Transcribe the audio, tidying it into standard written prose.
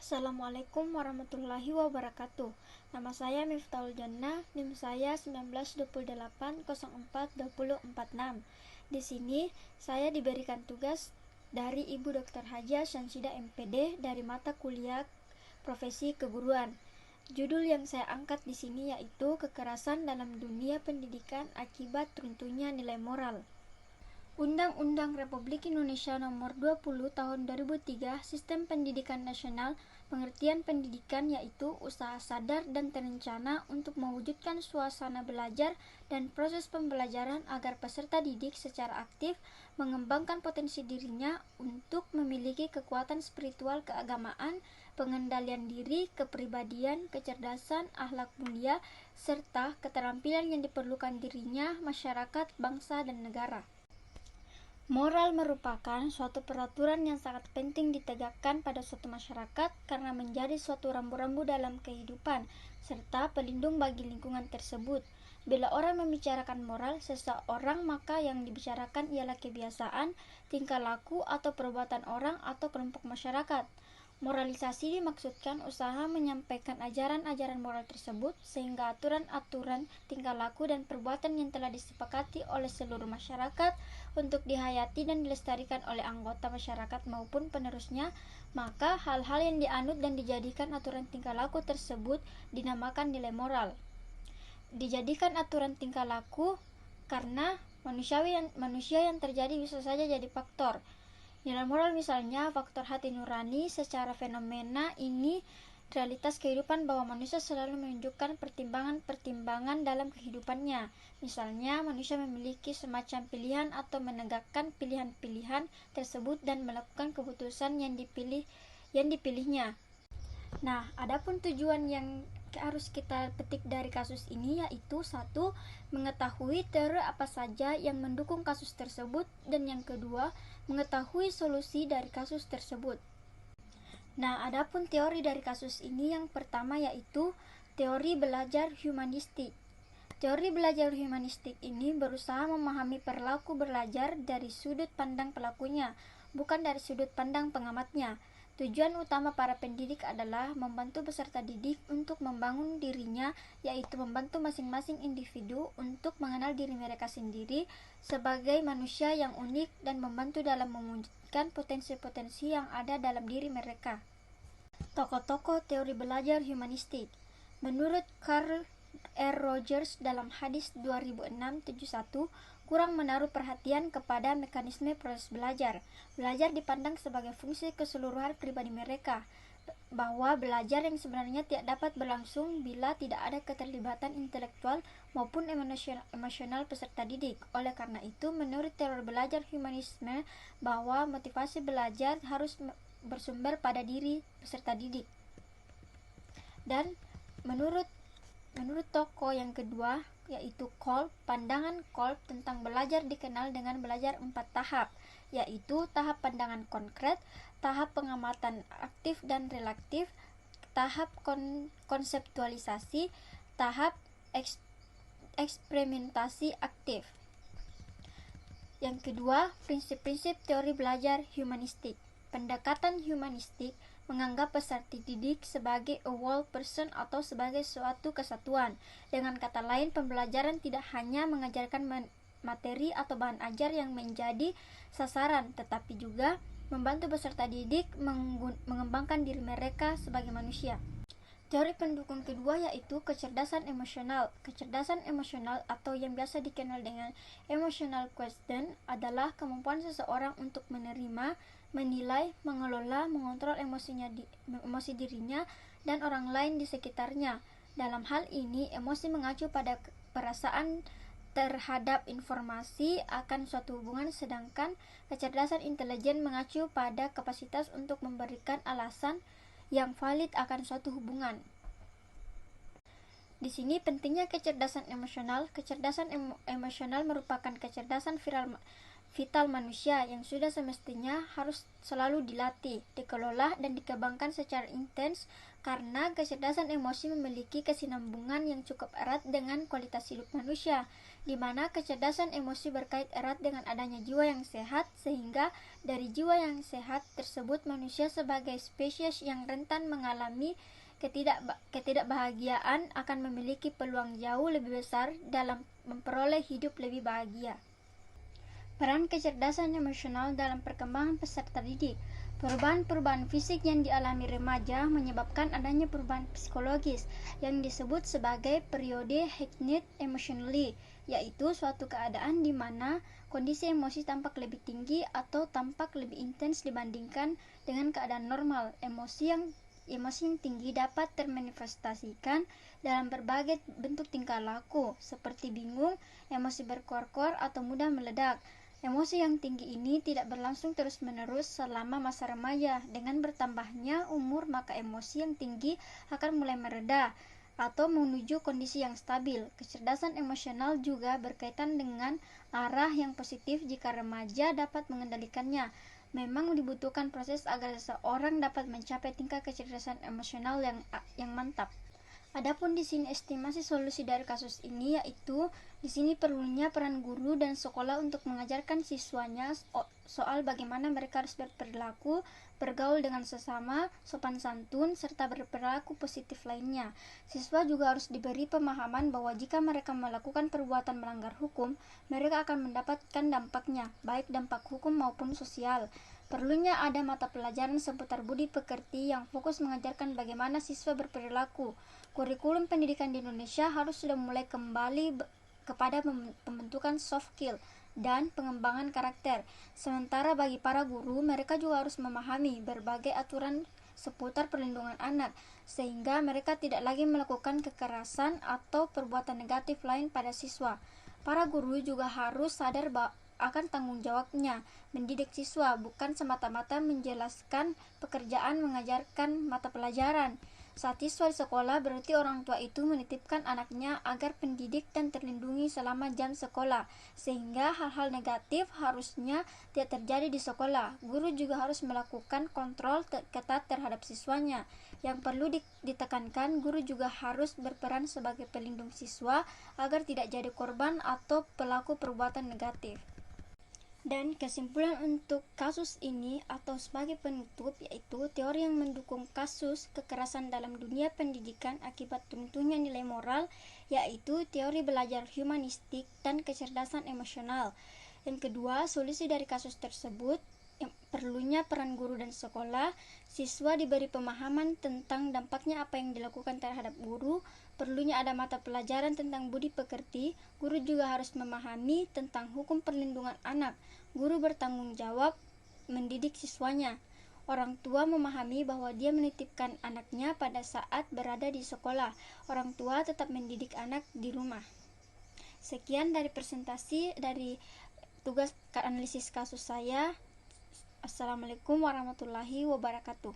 Assalamualaikum warahmatullahi wabarakatuh. Nama saya Miftahul Jannah, NIM saya 1928042046. Di sini saya diberikan tugas dari Ibu Dr. Haja Syansida MPD dari mata kuliah Profesi Keguruan. Judul yang saya angkat di sini yaitu kekerasan dalam dunia pendidikan akibat runtuhnya nilai moral. Undang-Undang Republik Indonesia Nomor 20 Tahun 2003 Sistem Pendidikan Nasional, pengertian pendidikan yaitu usaha sadar dan terencana untuk mewujudkan suasana belajar dan proses pembelajaran agar peserta didik secara aktif mengembangkan potensi dirinya untuk memiliki kekuatan spiritual keagamaan, pengendalian diri, kepribadian, kecerdasan, akhlak mulia, serta keterampilan yang diperlukan dirinya, masyarakat, bangsa, dan negara. Moral merupakan suatu peraturan yang sangat penting ditegakkan pada suatu masyarakat karena menjadi suatu rambu-rambu dalam kehidupan serta pelindung bagi lingkungan tersebut. Bila orang membicarakan moral seseorang, maka yang dibicarakan ialah kebiasaan, tingkah laku atau perbuatan orang atau kelompok masyarakat. Moralisasi dimaksudkan usaha menyampaikan ajaran-ajaran moral tersebut sehingga aturan-aturan tingkah laku dan perbuatan yang telah disepakati oleh seluruh masyarakat untuk dihayati dan dilestarikan oleh anggota masyarakat maupun penerusnya, maka hal-hal yang dianut dan dijadikan aturan tingkah laku tersebut dinamakan nilai moral. Dijadikan aturan tingkah laku karena manusia yang terjadi bisa saja jadi faktor. Nilai moral misalnya faktor hati nurani. Secara fenomena ini realitas kehidupan bahwa manusia selalu menunjukkan pertimbangan-pertimbangan dalam kehidupannya. Misalnya manusia memiliki semacam pilihan atau menegakkan pilihan-pilihan tersebut dan melakukan keputusan yang dipilihnya. Nah, adapun tujuan yang harus kita petik dari kasus ini yaitu 1. Mengetahui teori apa saja yang mendukung kasus tersebut, dan yang kedua, mengetahui solusi dari kasus tersebut. Nah, adapun teori dari kasus ini yang pertama yaitu teori belajar humanistik. Teori belajar humanistik ini berusaha memahami perilaku belajar dari sudut pandang pelakunya, bukan dari sudut pandang pengamatnya. Tujuan utama para pendidik adalah membantu peserta didik untuk membangun dirinya, yaitu membantu masing-masing individu untuk mengenal diri mereka sendiri sebagai manusia yang unik dan membantu dalam mewujudkan potensi-potensi yang ada dalam diri mereka. Tokoh-tokoh teori belajar humanistik. Menurut Carl R. Rogers dalam hadis 2006-71, kurang menaruh perhatian kepada mekanisme proses belajar. Belajar dipandang sebagai fungsi keseluruhan pribadi mereka, bahwa belajar yang sebenarnya tidak dapat berlangsung bila tidak ada keterlibatan intelektual maupun emosional peserta didik. Oleh karena itu, menurut teori belajar humanisme, bahwa motivasi belajar harus bersumber pada diri peserta didik. Dan menurut tokoh yang kedua yaitu Kolb, pandangan Kolb tentang belajar dikenal dengan belajar 4 tahap, yaitu tahap pandangan konkret, tahap pengamatan aktif dan relaktif, tahap konseptualisasi, tahap eksperimentasi aktif. Yang kedua, prinsip-prinsip teori belajar humanistik. Pendekatan humanistik menganggap peserta didik sebagai a whole person atau sebagai suatu kesatuan. Dengan kata lain, pembelajaran tidak hanya mengajarkan materi atau bahan ajar yang menjadi sasaran, tetapi juga membantu peserta didik mengembangkan diri mereka sebagai manusia. Teori pendukung kedua yaitu kecerdasan emosional. Kecerdasan emosional atau yang biasa dikenal dengan emotional quotient adalah kemampuan seseorang untuk menerima, menilai, mengelola, mengontrol emosi dirinya dan orang lain di sekitarnya. Dalam hal ini, emosi mengacu pada perasaan terhadap informasi akan suatu hubungan, sedangkan kecerdasan intelijen mengacu pada kapasitas untuk memberikan alasan yang valid akan suatu hubungan. Di sini pentingnya kecerdasan emosional. Kecerdasan emosional merupakan kecerdasan vital manusia yang sudah semestinya harus selalu dilatih, dikelola, dan dikembangkan secara intens karena kecerdasan emosi memiliki kesinambungan yang cukup erat dengan kualitas hidup manusia, di mana kecerdasan emosi berkait erat dengan adanya jiwa yang sehat, sehingga dari jiwa yang sehat tersebut manusia sebagai spesies yang rentan mengalami ketidakbahagiaan akan memiliki peluang jauh lebih besar dalam memperoleh hidup lebih bahagia. Peran kecerdasan emosional dalam perkembangan peserta didik. Perubahan-perubahan fisik yang dialami remaja menyebabkan adanya perubahan psikologis yang disebut sebagai periode heightened emotionally, yaitu suatu keadaan di mana kondisi emosi tampak lebih tinggi atau tampak lebih intens dibandingkan dengan keadaan normal. Emosi yang tinggi dapat termanifestasikan dalam berbagai bentuk tingkah laku, seperti bingung, emosi berkoar-koar, atau mudah meledak. Emosi yang tinggi ini tidak berlangsung terus-menerus selama masa remaja. Dengan bertambahnya umur, maka emosi yang tinggi akan mulai mereda atau menuju kondisi yang stabil. Kecerdasan emosional juga berkaitan dengan arah yang positif jika remaja dapat mengendalikannya. Memang dibutuhkan proses agar seseorang dapat mencapai tingkat kecerdasan emosional yang mantap. Adapun di sini estimasi solusi dari kasus ini, yaitu di sini perlunya peran guru dan sekolah untuk mengajarkan siswanya soal bagaimana mereka harus berperilaku, bergaul dengan sesama, sopan santun, serta berperilaku positif lainnya. Siswa juga harus diberi pemahaman bahwa jika mereka melakukan perbuatan melanggar hukum, mereka akan mendapatkan dampaknya, baik dampak hukum maupun sosial. Perlunya ada mata pelajaran seputar budi pekerti yang fokus mengajarkan bagaimana siswa berperilaku. Kurikulum pendidikan di Indonesia harus sudah mulai kembali kepada pembentukan soft skill dan pengembangan karakter. Sementara bagi para guru, mereka juga harus memahami berbagai aturan seputar perlindungan anak, sehingga mereka tidak lagi melakukan kekerasan atau perbuatan negatif lain pada siswa. Para guru juga harus sadar akan tanggung jawabnya mendidik siswa, bukan semata-mata menjelaskan pekerjaan mengajarkan mata pelajaran. Saat siswa di sekolah, berarti orang tua itu menitipkan anaknya agar pendidik dan terlindungi selama jam sekolah, sehingga hal-hal negatif harusnya tidak terjadi di sekolah. Guru juga harus melakukan kontrol ketat terhadap siswanya. Yang perlu ditekankan, guru juga harus berperan sebagai pelindung siswa agar tidak jadi korban atau pelaku perbuatan negatif. Dan kesimpulan untuk kasus ini atau sebagai penutup, yaitu teori yang mendukung kasus kekerasan dalam dunia pendidikan akibat runtuhnya nilai moral, yaitu teori belajar humanistik dan kecerdasan emosional. Yang kedua, solusi dari kasus tersebut perlunya peran guru dan sekolah. Siswa diberi pemahaman tentang dampaknya apa yang dilakukan terhadap guru. Perlunya ada mata pelajaran tentang budi pekerti. Guru juga harus memahami tentang hukum perlindungan anak. Guru bertanggung jawab mendidik siswanya. Orang tua memahami bahwa dia menitipkan anaknya pada saat berada di sekolah. Orang tua tetap mendidik anak di rumah. Sekian dari presentasi dari tugas analisis kasus saya. Assalamualaikum warahmatullahi wabarakatuh.